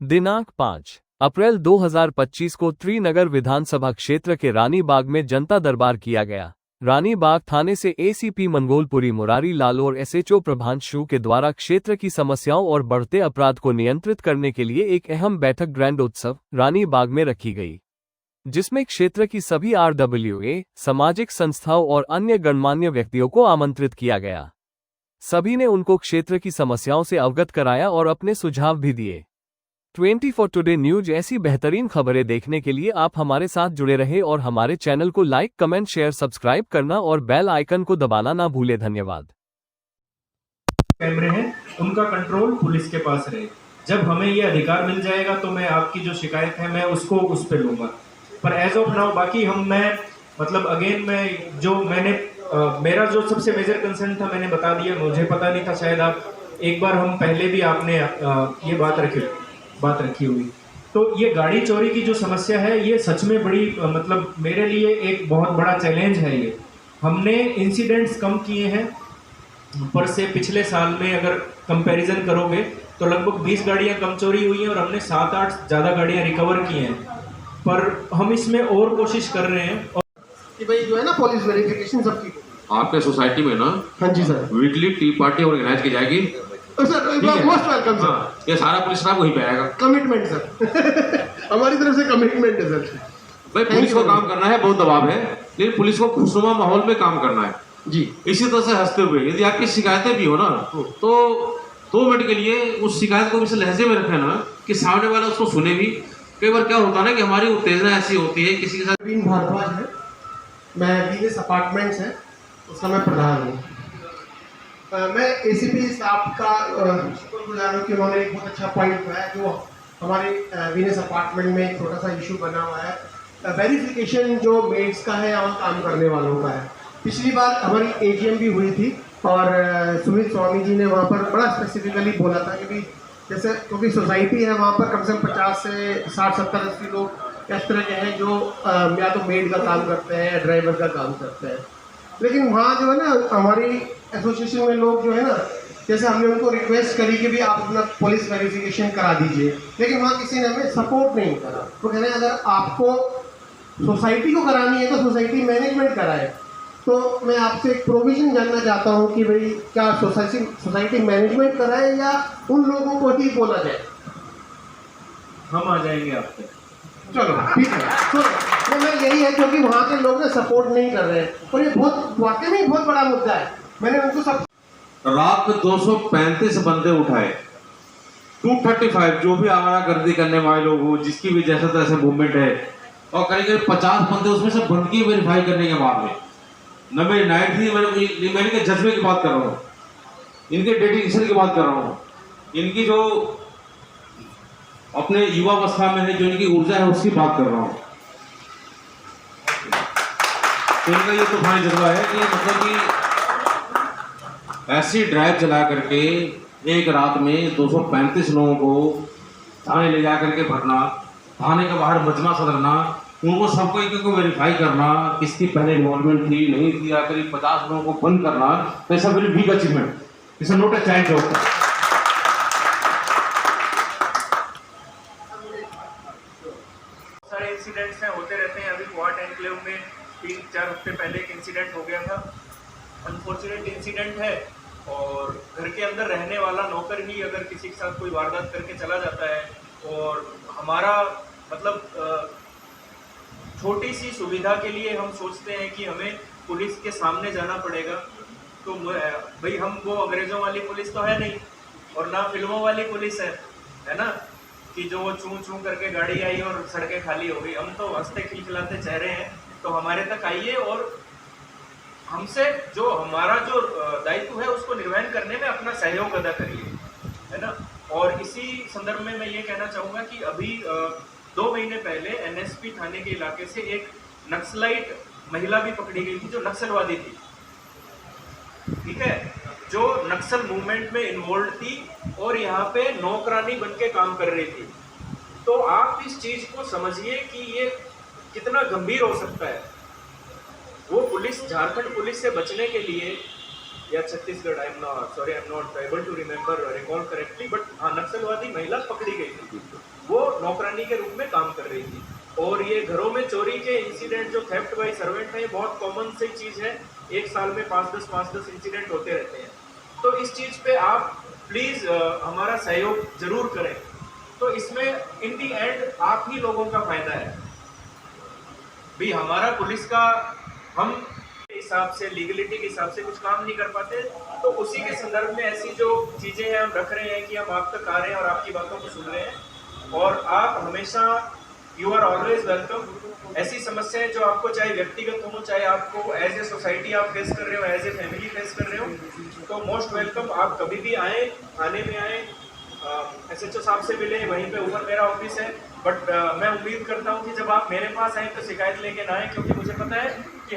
दिनांक 5 अप्रैल 2025 को त्रिनगर विधानसभा क्षेत्र के रानी बाग में जनता दरबार किया गया। रानी बाग थाने से एसीपी मंगोलपुरी मुरारी लाल और एसएचओ प्रभांशु के द्वारा क्षेत्र की समस्याओं और बढ़ते अपराध को नियंत्रित करने के लिए एक अहम बैठक ग्रैंड उत्सव रानी बाग में रखी गई, जिसमें क्षेत्र की सभी आरडब्ल्यूए, सामाजिक संस्थाओं और अन्य गणमान्य व्यक्तियों को आमंत्रित किया गया। सभी ने उनको क्षेत्र की समस्याओं से अवगत कराया और अपने सुझाव भी दिए। 24 टुडे न्यूज ऐसी बेहतरीन खबरें देखने के लिए आप हमारे साथ जुड़े रहे और हमारे चैनल को लाइक, कमेंट, शेयर, सब्सक्राइब करना और बेल आइकन को दबाना ना भूले। धन्यवाद। कैमरे हैं उनका कंट्रोल पुलिस के पास रहे। जब हमें ये अधिकार मिल जाएगा तो मैं आपकी जो शिकायत है मैं उसको उस पे लूंगा, पर एज ऑफ नाउ बाकी मैं मेरा जो सबसे मेजर कंसर्न था मैंने बता दिया। मुझे पता नहीं था, शायद आप एक बार हम पहले भी आपने ये बात रखी हुई। तो ये गाड़ी चोरी की जो समस्या है ये सच में बड़ी मेरे लिए एक बहुत बड़ा चैलेंज है। ये हमने इंसिडेंट्स कम किए हैं, पर से पिछले साल में अगर कंपैरिजन करोगे तो लगभग 20 गाड़ियां कम चोरी हुई हैं और हमने 7-8 ज़्यादा गाड़ियां रिकवर की हैं। पर हम इसमें और कोशिश कर रहे हैं कि भाई जो है ना पुलिस वेरिफिकेशन सबकी आपके सोसाइटी में ना। हाँ जी sir, weekly tea party organise की जाएगी सर। Most welcome sir. ये सारा पुलिस स्टाफ वहीं पे आएगा। कमिटमेंट सर हमारी तरफ से कमिटमेंट है सर। भाई पुलिस को काम करना है, बहुत दबाव है, लेकिन पुलिस को खुशनुमा माहौल में काम करना है जी। इसी तरह से हंसते हुए, यदि आपकी शिकायतें भी हो ना तो 2 मिनट के लिए उस शिकायत को इस लहजे में रखें ना कि सामने वाला उसको सुने भी। कई बार क्या होता है ना कि हमारी उत्तेजना ऐसी होती है किसी के साथ। प्रवीण भारद्वाज है, मैं वीनेस अपार्टमेंट्स है उसका मैं प्रधान हूँ। मैं एसीपी साहब का शुक्रगुजार हूँ कि उन्होंने एक बहुत अच्छा पॉइंट उठाया जो हमारे वीनेस अपार्टमेंट में एक छोटा सा इशू बना हुआ है। वेरिफिकेशन जो मेड्स का है और काम करने वालों का है। पिछली बार हमारी एजीएम भी हुई थी और सुमित स्वामी जी ने वहाँ पर बड़ा स्पेसिफिकली बोला था कि जैसे क्योंकि सोसाइटी है वहाँ पर कम से कम 50 से 60-70-80 लोग इस तरह के हैं जो या तो मेड का काम करते हैं या ड्राइवर का काम करते हैं। लेकिन वहाँ जो है ना हमारी एसोसिएशन में लोग जो है ना, जैसे हमने उनको रिक्वेस्ट करी कि भी आप अपना पुलिस वेरिफिकेशन करा दीजिए, लेकिन वहाँ किसी ने हमें सपोर्ट नहीं करा। तो कह रहे हैं अगर आपको सोसाइटी को करानी है तो सोसाइटी मैनेजमेंट कराए। तो मैं आपसे एक प्रोविज़न जानना चाहता हूँ कि भाई क्या सोसाइटी मैनेजमेंट कराए या उन लोगों को ही बोला जाए? हम आ जाएंगे आपसे। चलो ठीक है। तो मैं यही है क्योंकि वहाँ के लोग ना सपोर्ट नहीं कर रहे हैं और ये बहुत वाकई में बहुत बड़ा मुद्दा है। मैंने उनको सब रात में 235 बंदे उठाए, 235 जो भी आवारागर्दी करने वाले लोग हो, जिसकी भी जैसे तैसे मूवमेंट है, और करीब 50 बंदे उसमें से बंदगी वेरीफाई करने के बाद में न मेरी नाइट थी, मैंने के जज्बे की बात कर रहा हूँ, इनके डेडिकेशन की बात कर रहा हूँ, इनकी जो अपने युवा अवस्था में है जो इनकी ऊर्जा है उसकी बात कर रहा हूँ। तो इनका ये तूफानी जज्बा है कि कि ऐसी ड्राइव चला करके एक रात में 235 लोगों को थाने ले जा करके भरना, थाने के बाहर मजमा सदरना, उनको सबको एक को वेरीफाई करना, किसकी पहले इन्वॉल्वमेंट थी नहीं थी, करीब 50 लोगों को बंद करना, तो ऐसा very big achievement, it's not a child job. सारे इंसिडेंट्स हैं, होते रहते हैं। अभी क्वार्ट एनक्लेव में 3-4 हफ्ते पहले एक इंसिडेंट हो गया था, अनफॉर्चुनेट इंसिडेंट है। और घर के अंदर रहने वाला नौकर ही अगर किसी के साथ कोई वारदात करके चला जाता है और हमारा छोटी सी सुविधा के लिए हम सोचते हैं कि हमें पुलिस के सामने जाना पड़ेगा, तो भाई हम वो अंग्रेज़ों वाली पुलिस तो है नहीं और ना फिल्मों वाली पुलिस है ना, कि जो वो चूं चूं करके गाड़ी आई और सड़कें खाली हो गई। हम तो हंसते खिलखिलाते चेहरे हैं, तो हमारे तक आइए और हमसे जो हमारा जो दायित्व है उसको निर्वहन करने में अपना सहयोग अदा करिए, है ना। और इसी संदर्भ में मैं ये कहना चाहूँगा कि अभी 2 महीने पहले एनएसपी थाने के इलाके से एक नक्सलाइट महिला भी पकड़ी गई थी जो नक्सलवादी थी, ठीक है, जो नक्सल मूवमेंट में इन्वॉल्व थी और यहाँ पे नौकरानी बन के काम कर रही थी। तो आप इस चीज़ को समझिए कि ये कितना गंभीर हो सकता है। वो पुलिस झारखंड पुलिस से बचने के लिए या Chhattisgarh, I am not able to recall correctly, but हाँ नक्सलवादी महिला पकड़ी गई थी। वो नौकरानी के रूप में काम कर रही थी। और ये घरों में चोरी के इंसिडेंट जो थेफ्ट बाय सर्वेंट है, ये बहुत कॉमन सी चीज़ है। एक साल में 5-10 इंसिडेंट होते रहते हैं। तो इस चीज़ पे आप प्लीज़ हमारा सहयोग जरूर करें। तो इसमें इन दी एंड आप ही लोगों का फायदा है भी। हमारा पुलिस का हम हिसाब से, लीगलिटी के हिसाब से कुछ काम नहीं कर पाते, तो उसी के संदर्भ में ऐसी जो चीज़ें हैं हम रख रहे हैं कि हम आप तक आ रहे हैं और आपकी बातों को सुन रहे हैं। और आप हमेशा, यू आर ऑलवेज वेलकम। ऐसी समस्याएं जो आपको चाहे व्यक्तिगत हो, चाहे आपको एज ए सोसाइटी आप फेस कर रहे हो, एज ए फैमिली फेस कर रहे हो, तो मोस्ट वेलकम। आप कभी भी आए, थाने में आए, SHO साहब से मिले, वहीं पे ऊपर मेरा ऑफिस है। बट मैं उम्मीद करता हूँ कि जब आप मेरे पास आए तो शिकायत लेके ना आए, क्योंकि मुझे पता है कि